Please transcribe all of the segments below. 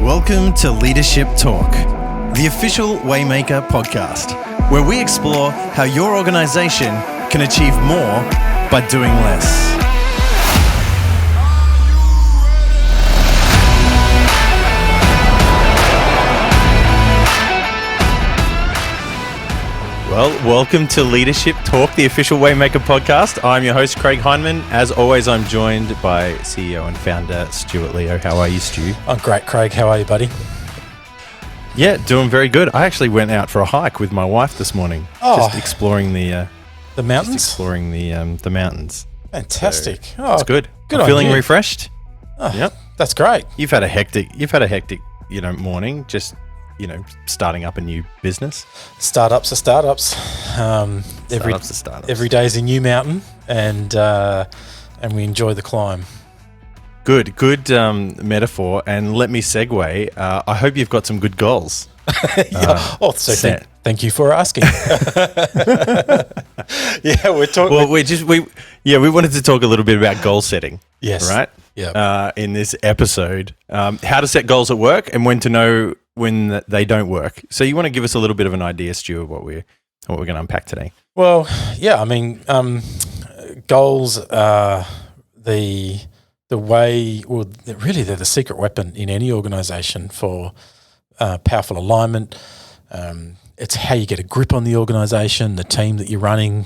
Welcome to Leadership Talk, the official Waymaker podcast, where we explore how your organization can achieve more by doing less. Well, welcome to Leadership Talk, the official Waymaker podcast. I'm your host, Craig Heineman. As always, I'm joined by CEO and founder, Stuart Leo. How are you, Stu? I'm great, Craig. How are you, buddy? Yeah, doing very good. I actually went out for a hike with my wife this morning, just exploring the mountains. Just exploring the mountains. Fantastic. So, it's good. Good. I'm feeling refreshed. Yep, that's great. You've had a hectic, morning. Just starting up a new business. Startups are startups. Every day is a new mountain, and we enjoy the climb. Good metaphor. And let me segue. I hope you've got some good goals. Thank you for asking. We're talking. Well, we wanted to talk a little bit about goal setting. Yes. Right. Yeah. In this episode, how to set goals at work and when to know when they don't work. So you want to give us a little bit of an idea, Stu, of what we're going to unpack today? Well, yeah. I mean, goals are the way. Well, really, they're the secret weapon in any organisation for powerful alignment. It's how you get a grip on the organisation, the team that you're running.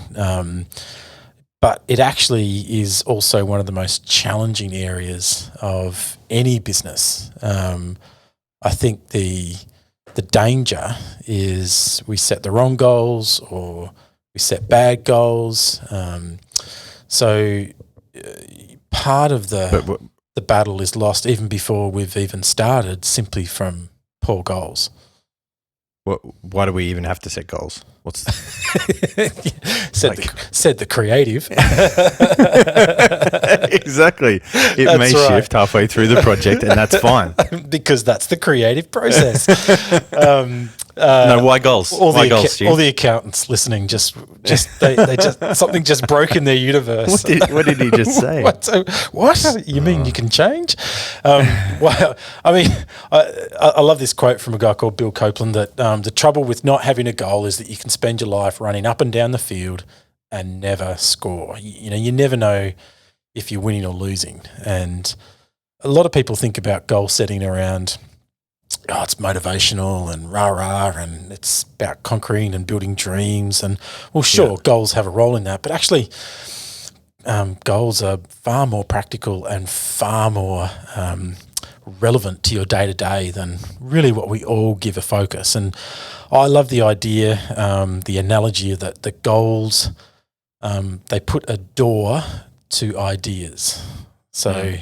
But it actually is also one of the most challenging areas of any business. I think the danger is we set the wrong goals or we set bad goals. So part of the battle is lost even before we've even started, simply from poor goals. Why do we even have to set goals? Said the creative. Exactly. It may shift halfway through the project, and that's fine. Because that's the creative process. No, why goals? All the accountants listening they something just broke in their universe. What did he just say? What? You mean you can change? Well, I mean, I love this quote from a guy called Bill Copeland that the trouble with not having a goal is that you can spend your life running up and down the field and never score. You never know if you're winning or losing. And a lot of people think about goal setting around, it's motivational and rah-rah, and it's about conquering and building dreams. And, well, sure, goals have a role in that. But actually, goals are far more practical and far more relevant to your day-to-day than really what we all give a focus. And I love the idea, the analogy that the goals, they put a door to ideas. So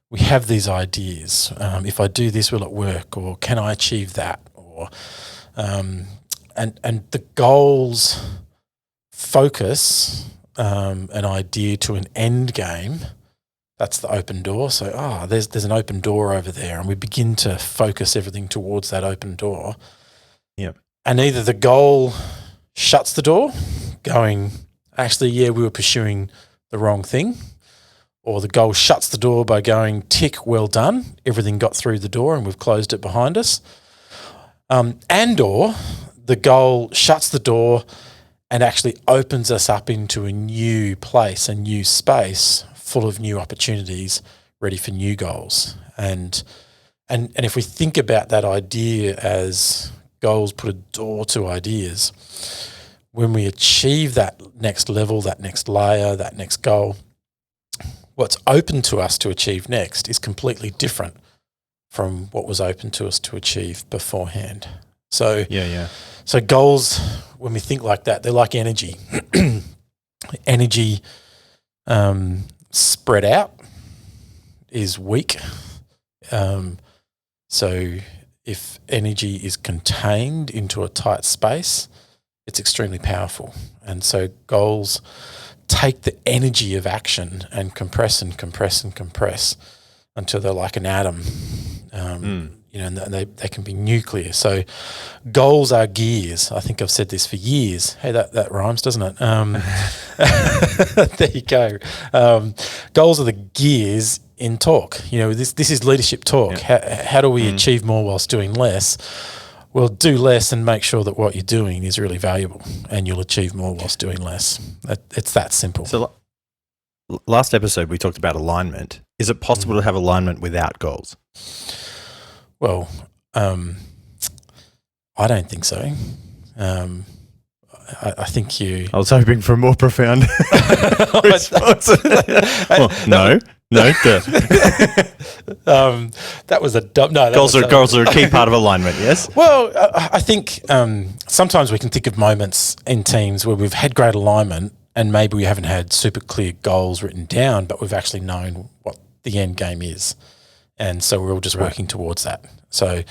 we have these ideas. If I do this, will it work? Or can I achieve that? Or and the goals focus an idea to an end game. That's the open door. So, there's an open door over there, and we begin to focus everything towards that open door. Yep. And either the goal shuts the door, going, actually, we were pursuing the wrong thing, or the goal shuts the door by going, tick, well done, everything got through the door and we've closed it behind us. And/or the goal shuts the door and actually opens us up into a new place, a new space full of new opportunities, ready for new goals. And if we think about that idea as goals put a door to ideas, when we achieve that next level, that next layer, that next goal, what's open to us to achieve next is completely different from what was open to us to achieve beforehand. So, So goals, when we think like that, they're like energy. Energy spread out is weak. So if energy is contained into a tight space, it's extremely powerful. And so goals take the energy of action and compress and compress and compress until they're like an atom. and they can be nuclear. So goals are gears. I think I've said this for years. Hey, that rhymes, doesn't it? There you go. Goals are the gears in talk. This is leadership talk. Yeah. How do we achieve more whilst doing less? Well, do less and make sure that what you're doing is really valuable, and you'll achieve more whilst doing less. It's that simple. So last episode we talked about alignment. Is it possible to have alignment without goals? Well, I don't think so. I think you... I was hoping for a more profound response. No. That was a dumb... No, goals are a key part of alignment, yes? Well, I think sometimes we can think of moments in teams where we've had great alignment and maybe we haven't had super clear goals written down, but we've actually known what the end game is. And so we're all just working towards that. So,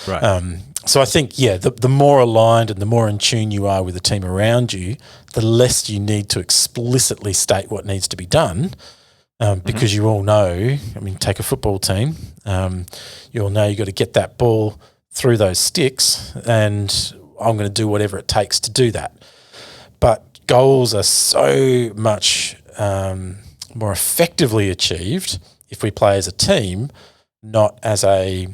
so I think, the more aligned and the more in tune you are with the team around you, the less you need to explicitly state what needs to be done, because you all know, take a football team, you all know you've got to get that ball through those sticks, and I'm going to do whatever it takes to do that. But goals are so much more effectively achieved if we play as a team, not as a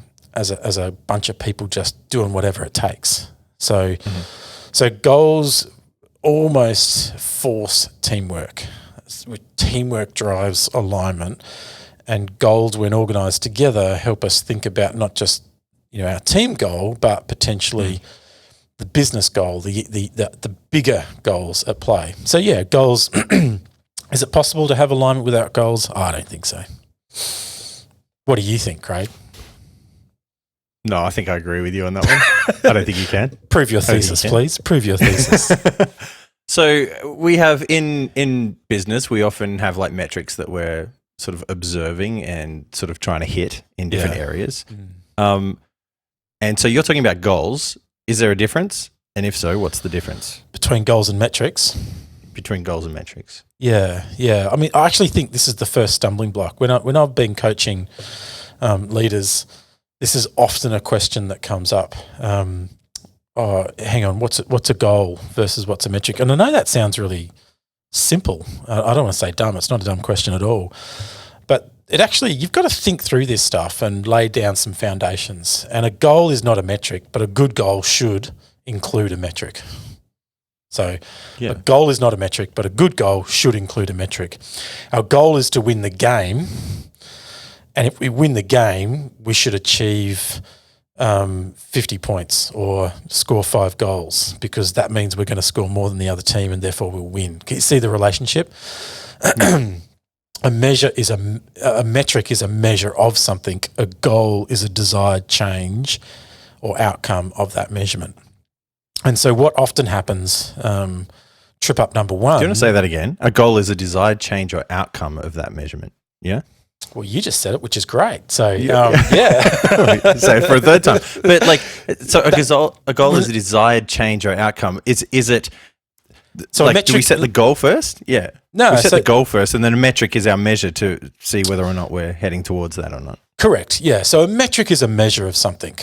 bunch of people just doing whatever it takes. So goals almost force teamwork. Teamwork drives alignment, and goals, when organised together, help us think about not just our team goal, but potentially the business goal, the bigger goals at play. So goals. Is it possible to have alignment without goals? I don't think so. What do you think, Craig? No, I think I agree with you on that one. I don't think you can. Prove your thesis, please. Prove your thesis. So we have in business, we often have like metrics that we're sort of observing and sort of trying to hit in different areas. And so you're talking about goals. Is there a difference? And if so, what's the difference? Between goals and metrics? Between goals and metrics. Yeah. I actually think this is the first stumbling block. When I've been coaching leaders, this is often a question that comes up. Hang on, what's a goal versus what's a metric? And I know that sounds really simple. I don't want to say dumb. It's not a dumb question at all. But it actually, you've got to think through this stuff and lay down some foundations. And a goal is not a metric, but a good goal should include a metric. So a goal is not a metric, but a good goal should include a metric. Our goal is to win the game. And if we win the game, we should achieve 50 points or score 5 goals, because that means we're going to score more than the other team and therefore we'll win. Can you see the relationship? A metric is a measure of something. A goal is a desired change or outcome of that measurement. And so what often happens, trip up number one. Do you want to say that again? A goal is a desired change or outcome of that measurement. Yeah? Well, you just said it, which is great. So, Say it for a third time. But a goal is a desired change or outcome. Is it? So do we set the goal first? Yeah. No, we set the goal first, and then a metric is our measure to see whether or not we're heading towards that or not. Correct. Yeah. So a metric is a measure of something.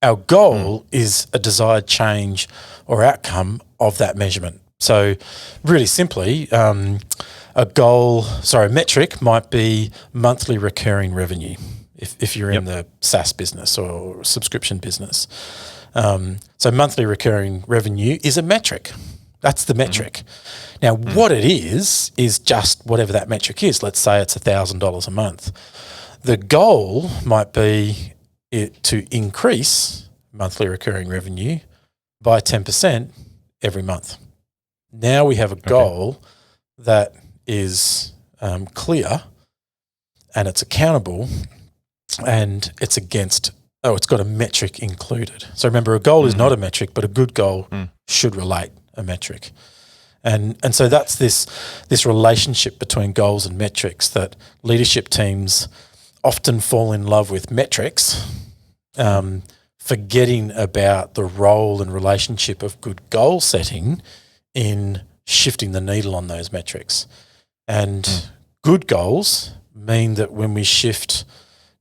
Our goal is a desired change or outcome of that measurement. So really simply, a metric might be monthly recurring revenue if you're in the SaaS business or subscription business. So monthly recurring revenue is a metric. That's the metric. Now, what it is just whatever that metric is. Let's say it's $1,000 a month. The goal might be to increase monthly recurring revenue by 10% every month. Now we have a goal that is clear and it's accountable and it's got a metric included. So remember, a goal is not a metric, but a good goal should relate a metric. And so that's this relationship between goals and metrics that leadership teams often fall in love with metrics, forgetting about the role and relationship of good goal setting in shifting the needle on those metrics. And good goals mean that when we shift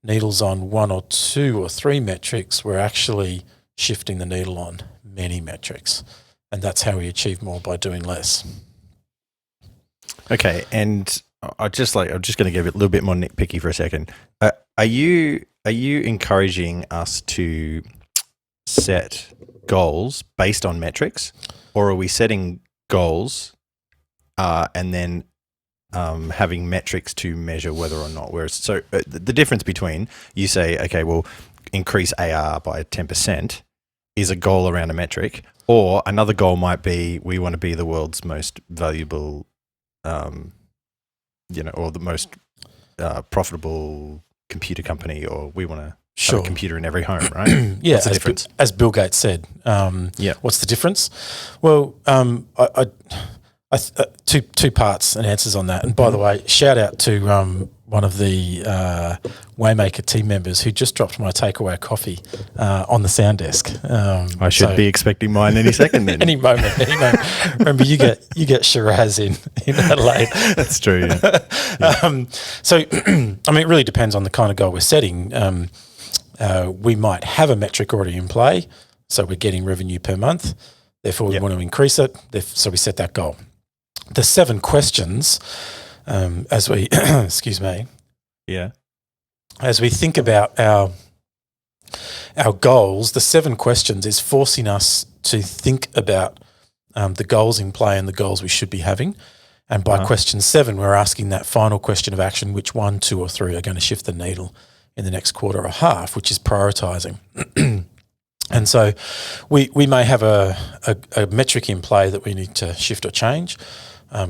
needles on one or two or three metrics, we're actually shifting the needle on many metrics. And that's how we achieve more by doing less. Okay, and I'm just going to give it a little bit more nitpicky for a second. Are you encouraging us to set goals based on metrics, or are we setting goals and then having metrics to measure whether or not the difference between you say, okay, well, increase AR by 10% is a goal around a metric, or another goal might be we want to be the world's most valuable, or the most profitable computer company, or we want to have a computer in every home, right? Yeah, what's the difference? As Bill Gates said, what's the difference? Well, two parts and answers on that. And by the way, shout out to one of the Waymaker team members who just dropped my takeaway coffee on the sound desk. I should be expecting mine any second then. any moment. Remember, you get Shiraz in Adelaide. That's true. Yeah. So, I mean, it really depends on the kind of goal we're setting. We might have a metric already in play, so we're getting revenue per month. Therefore, we want to increase it. So we set that goal. The 7 questions, as we excuse me, as we think about our goals, the 7 questions is forcing us to think about the goals in play and the goals we should be having. And by question 7, we're asking that final question of action: which 1, 2, or 3 are going to shift the needle in the next quarter or half, which is prioritizing. And so we may have a metric in play that we need to shift or change.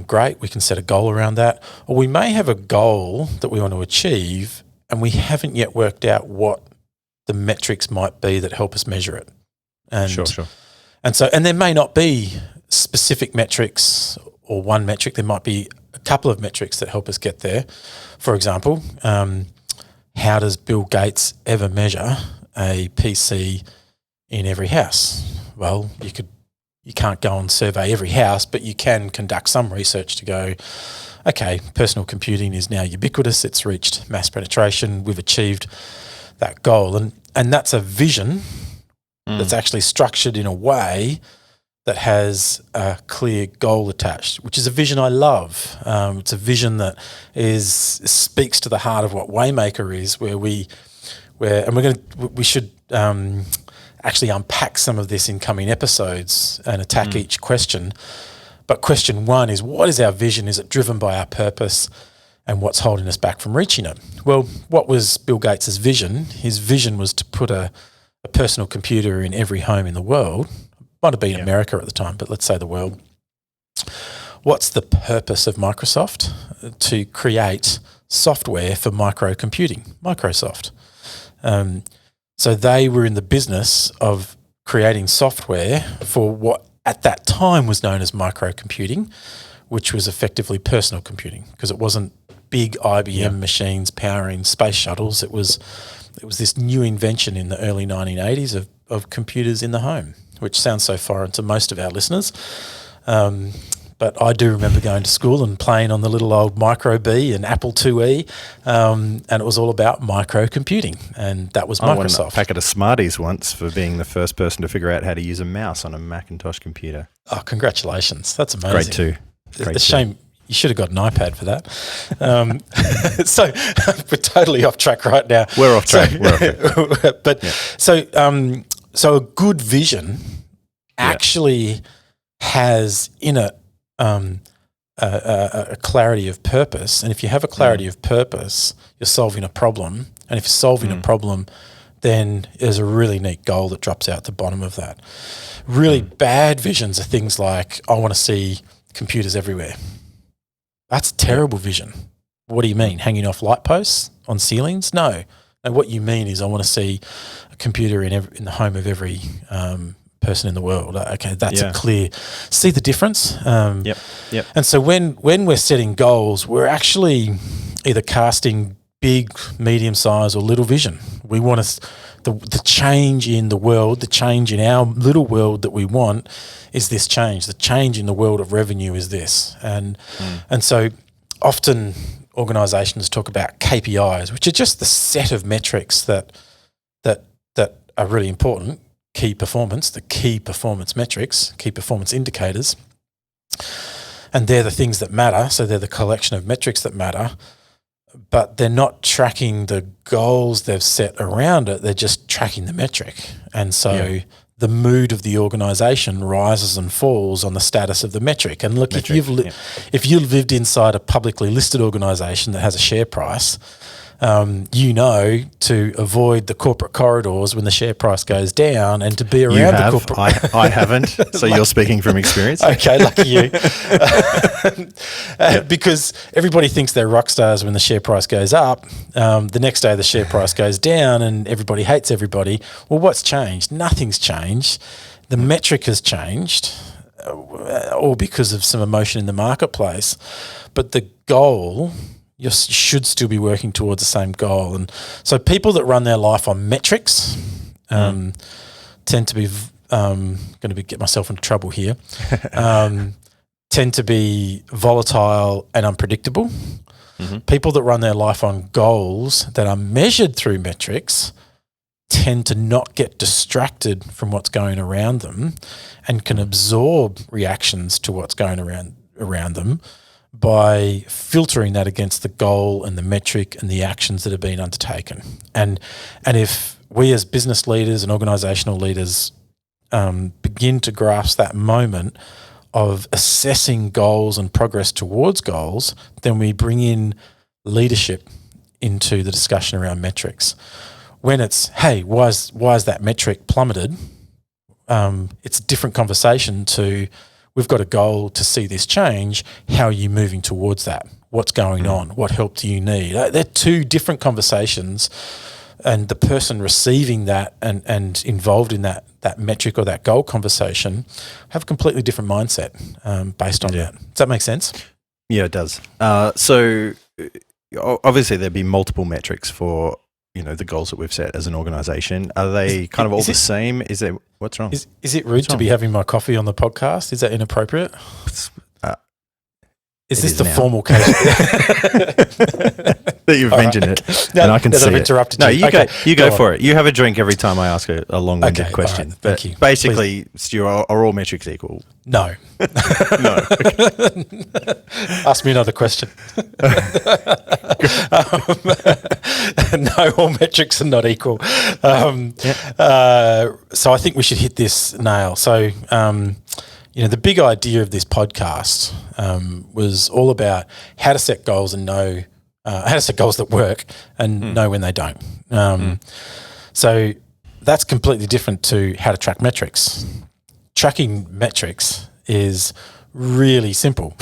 Great, we can set a goal around that. Or we may have a goal that we want to achieve and we haven't yet worked out what the metrics might be that help us measure it. And Sure. And there may not be specific metrics or one metric. There might be a couple of metrics that help us get there. For example, how does Bill Gates ever measure a PC in every house? Well, you can't go and survey every house, but you can conduct some research to go, okay, personal computing is now ubiquitous. It's reached mass penetration. We've achieved that goal. And that's a vision that's actually structured in a way that has a clear goal attached, which is a vision I love. It's a vision that speaks to the heart of what Waymaker is, we should actually unpack some of this in coming episodes and attack each question. But question 1 is, what is our vision? Is it driven by our purpose? And what's holding us back from reaching it? Well, what was Bill Gates' vision? His vision was to put a personal computer in every home in the world. Might have been America at the time, but let's say the world. What's the purpose of Microsoft? To create software for microcomputing, Microsoft. So they were in the business of creating software for what at that time was known as microcomputing, which was effectively personal computing, because it wasn't big IBM machines powering space shuttles. It was this new invention in the early 1980s of computers in the home, which sounds so foreign to most of our listeners. But I do remember going to school and playing on the little old Micro B and Apple IIe, and it was all about microcomputing, and that was Microsoft. I won a packet of Smarties once for being the first person to figure out how to use a mouse on a Macintosh computer. Oh, congratulations. That's amazing. Grade 2. It's a shame. You should have got an iPad for that. So we're totally off track right now. We're off track. But so a good vision actually has in it a clarity of purpose. And if you have a clarity of purpose, you're solving a problem. And if you're solving a problem, then there's a really neat goal that drops out the bottom of that. Really bad visions are things like, I want to see computers everywhere. That's a terrible vision. What do you mean? Hanging off light posts on ceilings? No. What you mean is I want to see a computer in the home of every person in the world. Okay, that's a clear. See the difference? Yep. And so when we're setting goals, we're actually either casting big, medium size, or little vision. We want the change in the world, the change in our little world that we want is this change. The change in the world of revenue is this. And so often organisations talk about KPIs, which are just the set of metrics that are really important. Key performance, the key performance metrics, key performance indicators, and they're the things that matter. So they're the collection of metrics that matter, but they're not tracking the goals they've set around it. They're just tracking the metric, and so the mood of the organisation rises and falls on the status of the metric. And look, if you've lived inside a publicly listed organisation that has a share price, to avoid the corporate corridors when the share price goes down and to be around the corporate. I haven't. So you're speaking from experience. Okay, lucky you. Because everybody thinks they're rock stars when the share price goes up. The next day the share price goes down and everybody hates everybody. Well, what's changed? Nothing's changed. The metric has changed, all because of some emotion in the marketplace. But the goal, you should still be working towards the same goal. And so people that run their life on metrics tend to be get myself into trouble here, tend to be volatile and unpredictable. Mm-hmm. People that run their life on goals that are measured through metrics tend to not get distracted from what's going around them and can absorb reactions to what's going around them by filtering that against the goal and the metric and the actions that have been undertaken. And if we as business leaders and organisational leaders begin to grasp that moment of assessing goals and progress towards goals, then we bring in leadership into the discussion around metrics. When it's, hey, why is that metric plummeted? It's a different conversation to, we've got a goal to see this change. How are you moving towards that? What's going on? What help do you need? They're two different conversations, and the person receiving that and involved in that metric or that goal conversation have a completely different mindset based on that. Does that make sense? Yeah, it does. So obviously there'd be multiple metrics for the goals that we've set as an organisation. Are they kind of all the same? Is there what's wrong? Is it rude to be having my coffee on the podcast? Is that inappropriate? Is this the formal case that you've mentioned it? No, and I can see I've it. interrupted No, you. you go for it. You have a drink every time I ask a long-winded question. Right, but thank you. basically, Stu, are all metrics equal? No. No. Ask me another question. No, all metrics are not equal. So I think we should hit this nail. So, the big idea of this podcast was all about how to set goals and know how to set goals that work and know when they don't. So that's completely different to how to track metrics. Tracking metrics is really simple.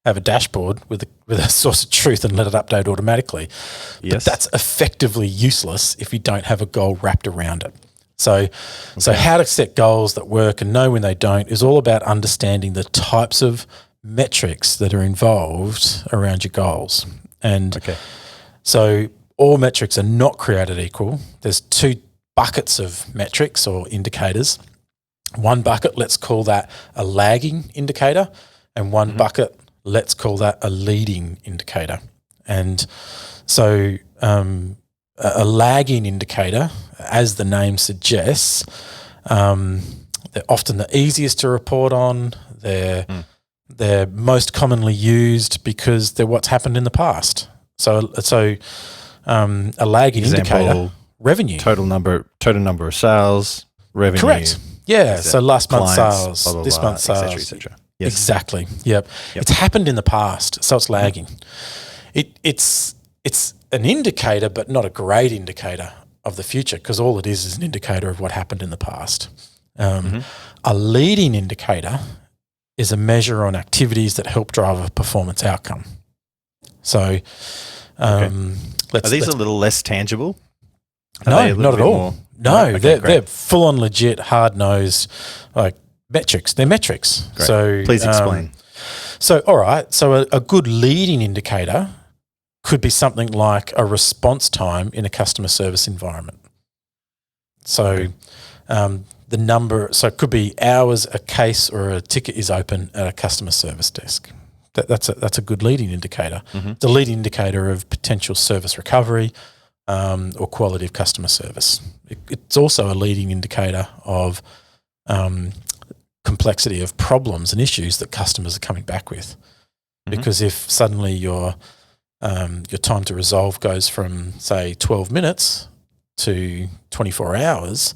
Have a dashboard with a source of truth and let it update automatically. Yes. But that's effectively useless if you don't have a goal wrapped around it. So how to set goals that work and know when they don't is all about understanding the types of metrics that are involved around your goals. And so all metrics are not created equal. There's two buckets of metrics or indicators. One bucket, let's call that a lagging indicator, and one bucket, let's call that a leading indicator. And so a lagging indicator, as the name suggests, they're often the easiest to report on. They're most commonly used because they're what's happened in the past. So a lagging indicator, revenue, total number of sales, revenue. Correct. Yeah. So last month's clients, sales, blah, blah, this blah, month's et sales, cetera, et cetera. Yes. Exactly. Yep. It's happened in the past, so it's lagging. It's an indicator, but not a great indicator of the future, because all it is an indicator of what happened in the past. A leading indicator is a measure on activities that help drive a performance outcome. So, are these a little less tangible? No, not at all. No, they're full on legit, hard nosed, like metrics. They're metrics. Great. So please explain. All right. So a good leading indicator could be something like a response time in a customer service environment. So the number, so it could be hours a case or a ticket is open at a customer service desk. that's a good leading indicator. It's a leading indicator of potential service recovery or quality of customer service. It's also a leading indicator of complexity of problems and issues that customers are coming back with. Because if suddenly your time to resolve goes from, say, 12 minutes to 24 hours,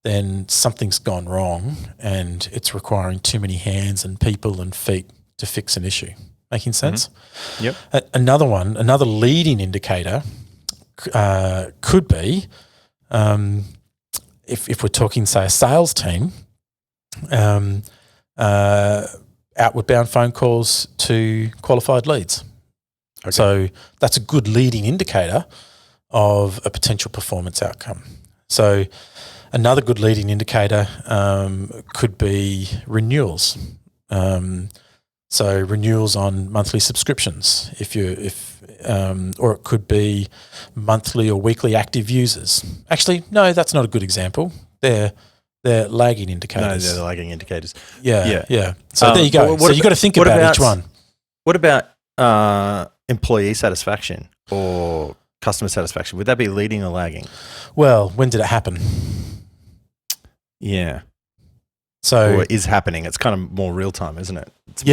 then something's gone wrong and it's requiring too many hands and people and feet to fix an issue. Making sense? Yep. Another leading indicator could be if we're talking, say, a sales team, outward bound phone calls to qualified leads. Okay. So that's a good leading indicator of a potential performance outcome. So another good leading indicator could be renewals. So renewals on monthly subscriptions, or it could be monthly or weekly active users. Actually, no, that's not a good example. They're lagging indicators. No, they're lagging indicators. Yeah. So there you go. So you've got to think about each one. What about employee satisfaction or customer satisfaction? Would that be leading or lagging? Well, when did it happen? Yeah. So or is happening. It's kind of more real time, isn't it? It's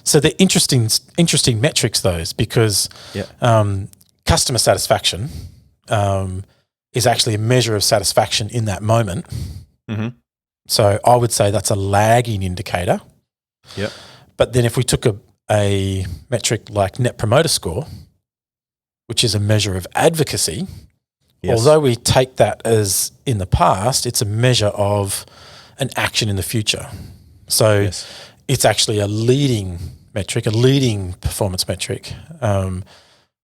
So they're interesting metrics, those, because customer satisfaction is actually a measure of satisfaction in that moment. So I would say that's a lagging indicator. Yep. But then if we took a metric like Net Promoter Score, which is a measure of advocacy, although we take that as in the past, it's a measure of an action in the future. So it's actually a leading metric, a leading performance metric, and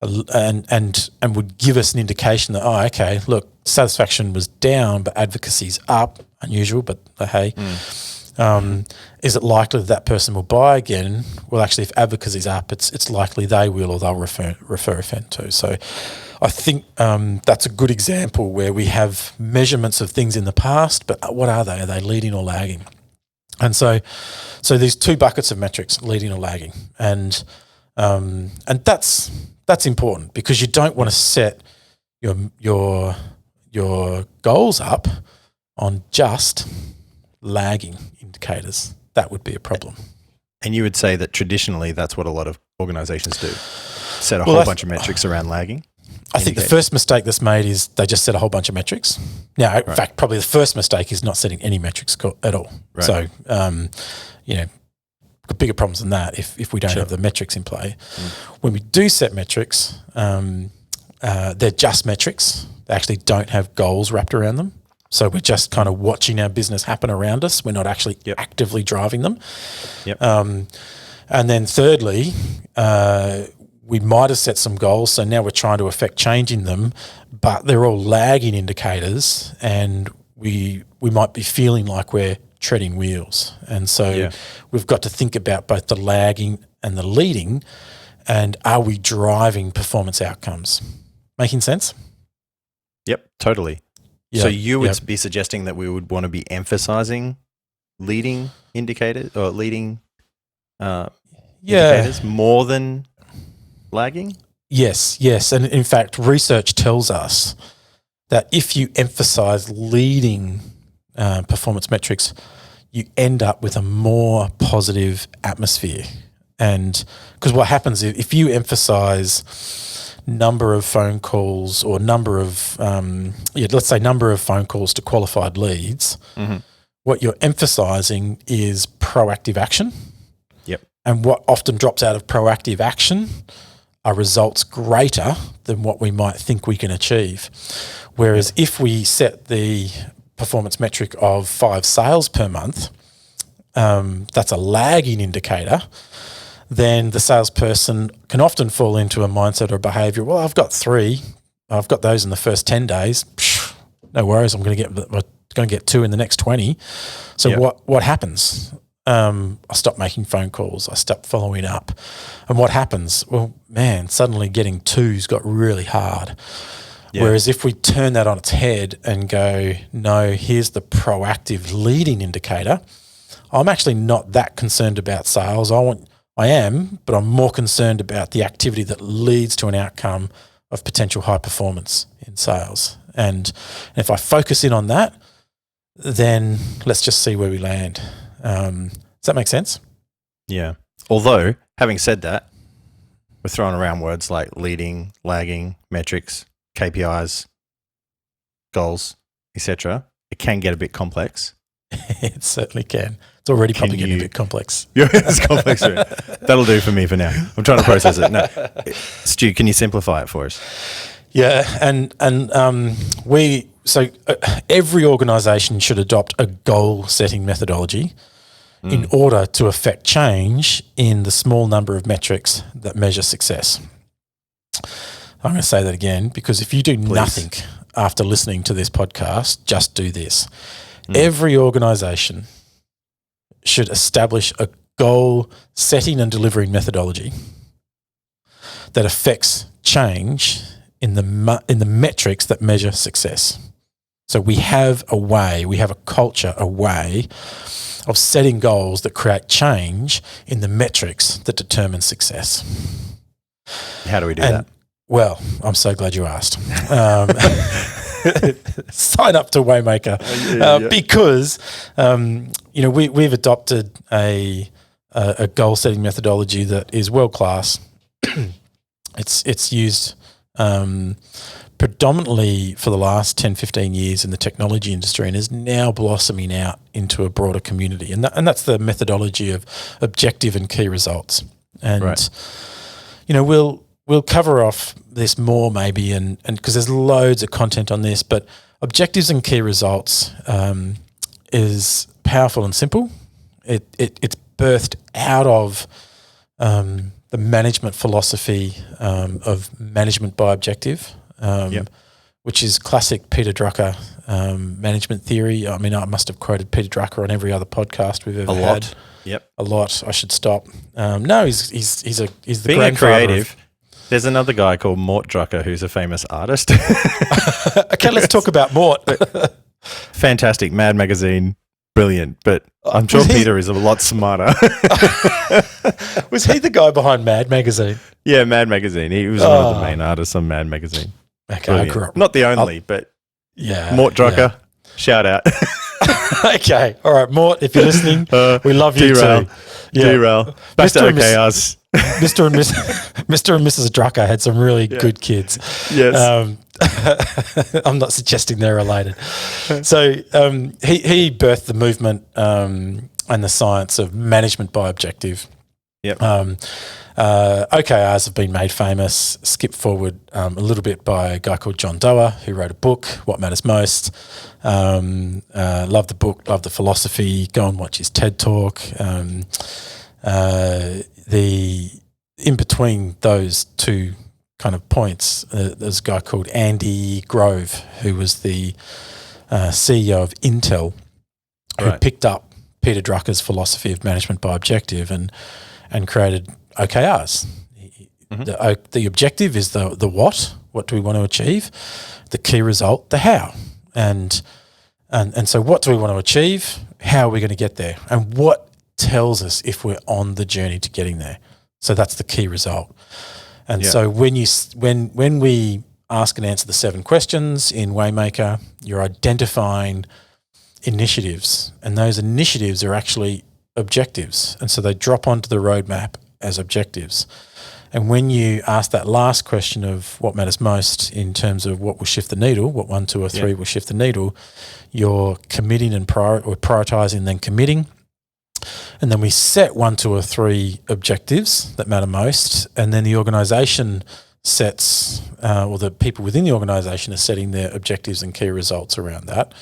would give us an indication that, okay, look, satisfaction was down, but advocacy's up. Unusual, but hey. Is it likely that person will buy again? Well, actually, if advocacy's up, it's likely they will, or they'll refer a friend to. So I think that's a good example where we have measurements of things in the past, but what are they? Are they leading or lagging? And so there's two buckets of metrics, leading or lagging, and that's important because you don't want to set your goals up on just lagging indicators. That would be a problem. And you would say that traditionally that's what a lot of organizations do, set a whole bunch of metrics around lagging? I think the first mistake that's made is they just set a whole bunch of metrics. Now, in fact, probably the first mistake is not setting any metrics at all. Right. So, got bigger problems than that if we don't have the metrics in play. When we do set metrics, they're just metrics. They actually don't have goals wrapped around them. So we're just kind of watching our business happen around us. We're not actually actively driving them. And then thirdly, we might have set some goals, so now we're trying to affect change in them, but they're all lagging indicators, and we might be feeling like we're treading wheels. And so we've got to think about both the lagging and the leading, and are we driving performance outcomes? Making sense? Yep, totally. So you would be suggesting that we would want to be emphasizing leading indicators or leading indicators more than lagging? Yes. And in fact, research tells us that if you emphasize leading performance metrics, you end up with a more positive atmosphere. And because what happens if you emphasize number of phone calls or number of let's say number of phone calls to qualified leads, what you're emphasizing is proactive action. And what often drops out of proactive action are results greater than what we might think we can achieve. Whereas if we set the performance metric of 5 sales per month, that's a lagging indicator, then the salesperson can often fall into a mindset or behaviour, well, I've got 3, I've got those in the first 10 days, no worries, I'm going to get 2 in the next 20. So what happens? I stop making phone calls, I stop following up. And what happens? Well, man, suddenly getting 2's got really hard. Whereas if we turn that on its head and go, no, here's the proactive leading indicator, I'm actually not that concerned about sales. I am, but I'm more concerned about the activity that leads to an outcome of potential high performance in sales. And if I focus in on that, then let's just see where we land. Does that make sense? Yeah. Although, having said that, we're throwing around words like leading, lagging, metrics, KPIs, goals, etc. It can get a bit complex. It certainly can. It's already probably getting a bit complex. Yeah, it's complex. Right? That'll do for me for now. I'm trying to process it. No, Stu, can you simplify it for us? Yeah, and every organisation should adopt a goal-setting methodology in order to affect change in the small number of metrics that measure success. I'm going to say that again because if you do nothing after listening to this podcast, just do this. Every organisation should establish a goal setting and delivering methodology that affects change in the metrics that measure success. So we have a culture, a way of setting goals that create change in the metrics that determine success. How do we do that? Well, I'm so glad you asked. Sign up to Waymaker because we've adopted a goal setting methodology that is world class. It's used predominantly for the last 10, 15 years in the technology industry and is now blossoming out into a broader community. And that's the methodology of objective and key results. And we'll cover off this more maybe, and because there's loads of content on this, but objectives and key results is powerful and simple. It's birthed out of the management philosophy of management by objective, which is classic Peter Drucker management theory. I mean, I must have quoted Peter Drucker on every other podcast we've ever had. A lot. I should stop. No, he's the being grandfather a creative. There's another guy called Mort Drucker who's a famous artist. Okay, let's talk about Mort. Fantastic. Mad Magazine. Brilliant. But I'm sure Peter is a lot smarter. Was he the guy behind Mad Magazine? Yeah, Mad Magazine. He was one of the main artists on Mad Magazine. Okay, I grew up. Not the only, but Mort Drucker, shout out. Okay, all right, Mort, if you're listening, we love you Derail. too. Derail. Back to OKRs. Mr. and Mrs. Drucker had some really good kids. Yes. I'm not suggesting they're related. So he birthed the movement and the science of management by objective. Yep. OKRs have been made famous. Skip forward a little bit by a guy called John Doerr, who wrote a book, What Matters Most. Love the book, love the philosophy. Go and watch his TED Talk. In between those two kind of points, there's a guy called Andy Grove, who was the CEO of Intel, who picked up Peter Drucker's philosophy of management by objective and created OKRs. The objective is the what do we want to achieve? The key result, the how. And so what do we want to achieve? How are we going to get there? And what tells us if we're on the journey to getting there? So that's the key result. And so when we ask and answer the 7 questions in Waymaker, you're identifying initiatives, and those initiatives are actually objectives. And so they drop onto the roadmap as objectives. And when you ask that last question of what matters most in terms of what will shift the needle, what 1, 2 or 3 will shift the needle, you're committing and prioritizing, then committing. And then we set 1, 2 or 3 objectives that matter most, and then the organisation sets, or the people within the organisation are setting their objectives and key results around that.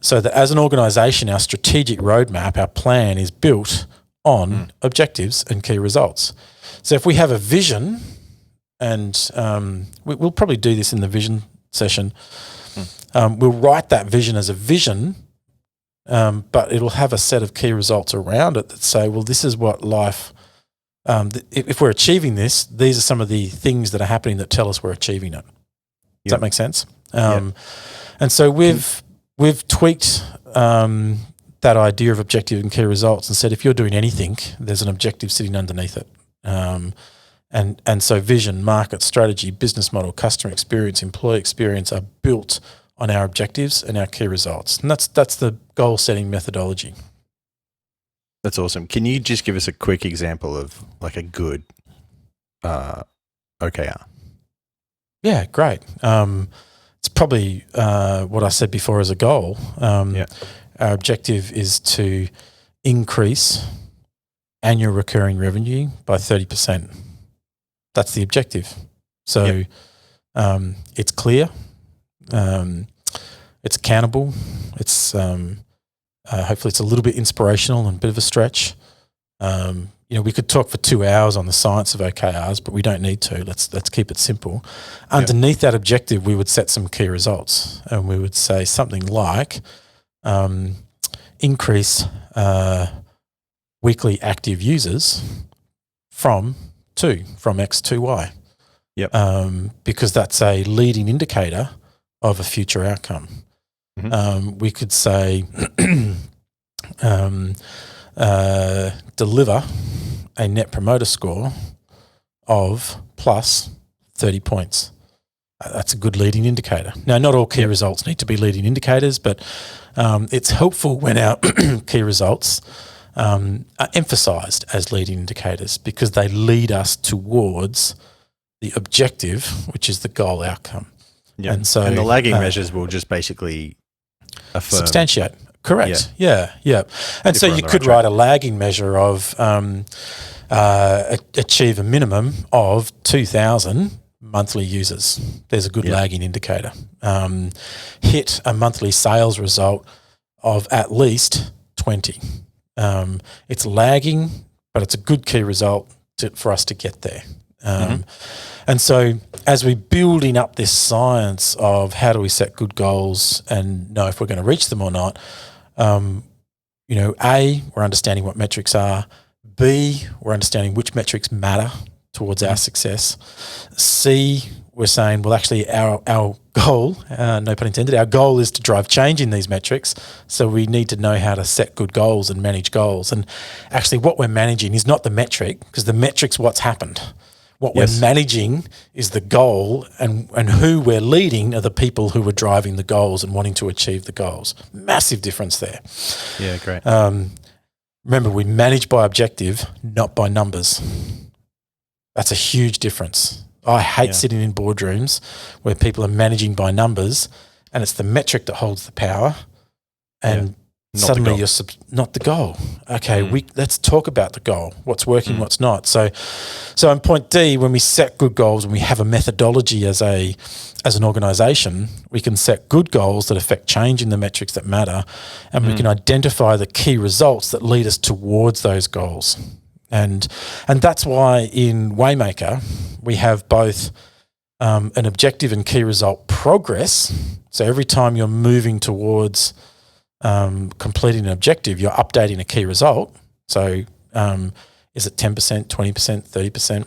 So that as an organisation, our strategic roadmap, our plan is built on objectives and key results. So if we have a vision, and we'll probably do this in the vision session, we'll write that vision as a vision, but it'll have a set of key results around it that say, well, this is what life, if we're achieving this, these are some of the things that are happening that tell us we're achieving it. Does that make sense? And so we've tweaked that idea of objective and key results and said, if you're doing anything, there's an objective sitting underneath it. And so vision, market, strategy, business model, customer experience, employee experience are built on our objectives and our key results. And that's the goal-setting methodology. That's awesome. Can you just give us a quick example of like a good OKR? Yeah, great. It's probably what I said before as a goal. Our objective is to increase annual recurring revenue by 30%. That's the objective. So it's clear, it's accountable, it's hopefully it's a little bit inspirational and a bit of a stretch. We could talk for 2 hours on the science of OKRs, but we don't need to. Let's keep it simple. Underneath that objective, we would set some key results, and we would say something like increase weekly active users from X to Y. Because that's a leading indicator of a future outcome. We could say deliver a net promoter score of plus 30 points. That's a good leading indicator. Now, not all key results need to be leading indicators, but it's helpful when our key results are emphasised as leading indicators because they lead us towards the objective, which is the goal outcome. And the lagging measures will just basically affirm. Substantiate. Correct. Yeah. And so you could write a lagging measure of achieve a minimum of 2,000 monthly users. There's a good lagging indicator. Hit a monthly sales result of at least 20. It's lagging, but it's a good key result for us to get there. And so as we're building up this science of how do we set good goals and know if we're going to reach them or not, A, we're understanding what metrics are. B, we're understanding which metrics matter towards our success. C, we're saying, well, actually our goal, no pun intended, our goal is to drive change in these metrics. So we need to know how to set good goals and manage goals. And actually what we're managing is not the metric, because the metric's what's happened. What we're managing is the goal, and who we're leading are the people who are driving the goals and wanting to achieve the goals. Massive difference there. Yeah, great. Remember, we manage by objective, not by numbers. That's a huge difference. I hate sitting in boardrooms where people are managing by numbers and it's the metric that holds the power and suddenly you're not the goal. Okay, let's talk about the goal. What's working, what's not. So on point D, when we set good goals and we have a methodology as an organisation, we can set good goals that affect change in the metrics that matter, and we can identify the key results that lead us towards those goals. And that's why in Waymaker we have both an objective and key result progress. So every time you're moving towards completing an objective, you're updating a key result. So is it 10%, 20%, 30%?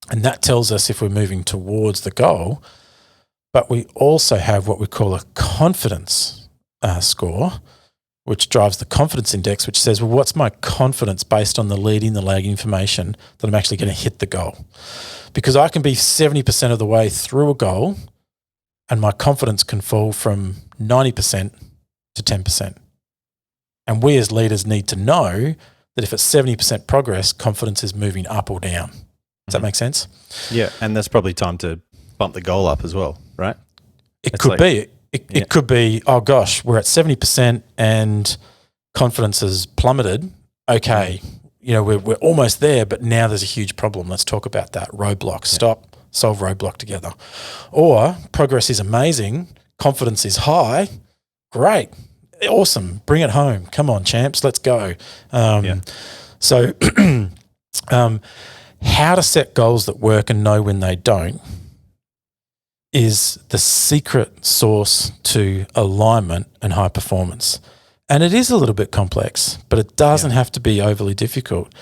And that tells us if we're moving towards the goal. But we also have what we call a confidence score, which drives the confidence index, which says, well, what's my confidence based on the leading, the lagging information that I'm actually going to hit the goal? Because I can be 70% of the way through a goal and my confidence can fall from 90% to 10%. And we as leaders need to know that if it's 70% progress, confidence is moving up or down. Does that make sense? Yeah, and that's probably time to bump the goal up as well, right? It could be. It could be, oh gosh, we're at 70% and confidence has plummeted. Okay, we're almost there, but now there's a huge problem. Let's talk about that. Roadblock. Stop, solve roadblock together. Or progress is amazing, confidence is high. Great. Awesome. Bring it home. Come on, champs. Let's go. So how to set goals that work and know when they don't is the secret sauce to alignment and high performance. And it is a little bit complex, but it doesn't have to be overly difficult.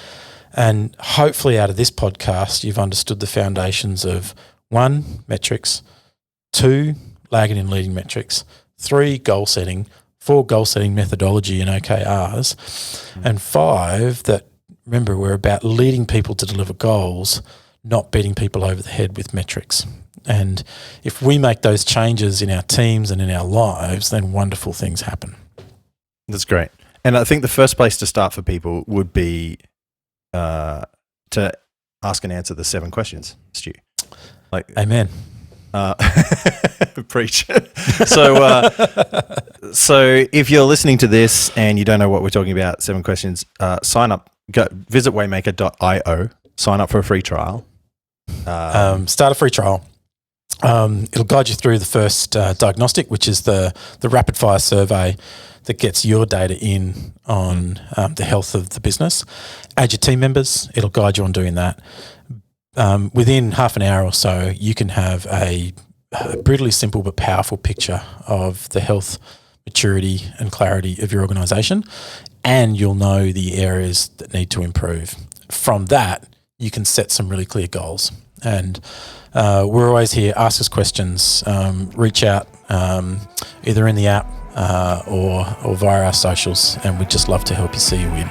And hopefully out of this podcast, you've understood the foundations of 1, metrics, 2, lagging and leading metrics, 3, goal setting, 4, goal-setting methodology and OKRs, and 5, that, remember, we're about leading people to deliver goals, not beating people over the head with metrics. And if we make those changes in our teams and in our lives, then wonderful things happen. That's great. And I think the first place to start for people would be to ask and answer the 7 questions, Stu. Like, Amen. Preach. So if you're listening to this and you don't know what we're talking about, 7 questions, sign up. Visit waymaker.io. Sign up for a free trial. Start a free trial. It'll guide you through the first diagnostic, which is the rapid fire survey that gets your data in on the health of the business. Add your team members. It'll guide you on doing that. Within half an hour or so, you can have a brutally simple but powerful picture of the health, maturity and clarity of your organisation, and you'll know the areas that need to improve. From that, you can set some really clear goals. And we're always here. Ask us questions. Reach out either in the app or via our socials, and we'd just love to help you see you win.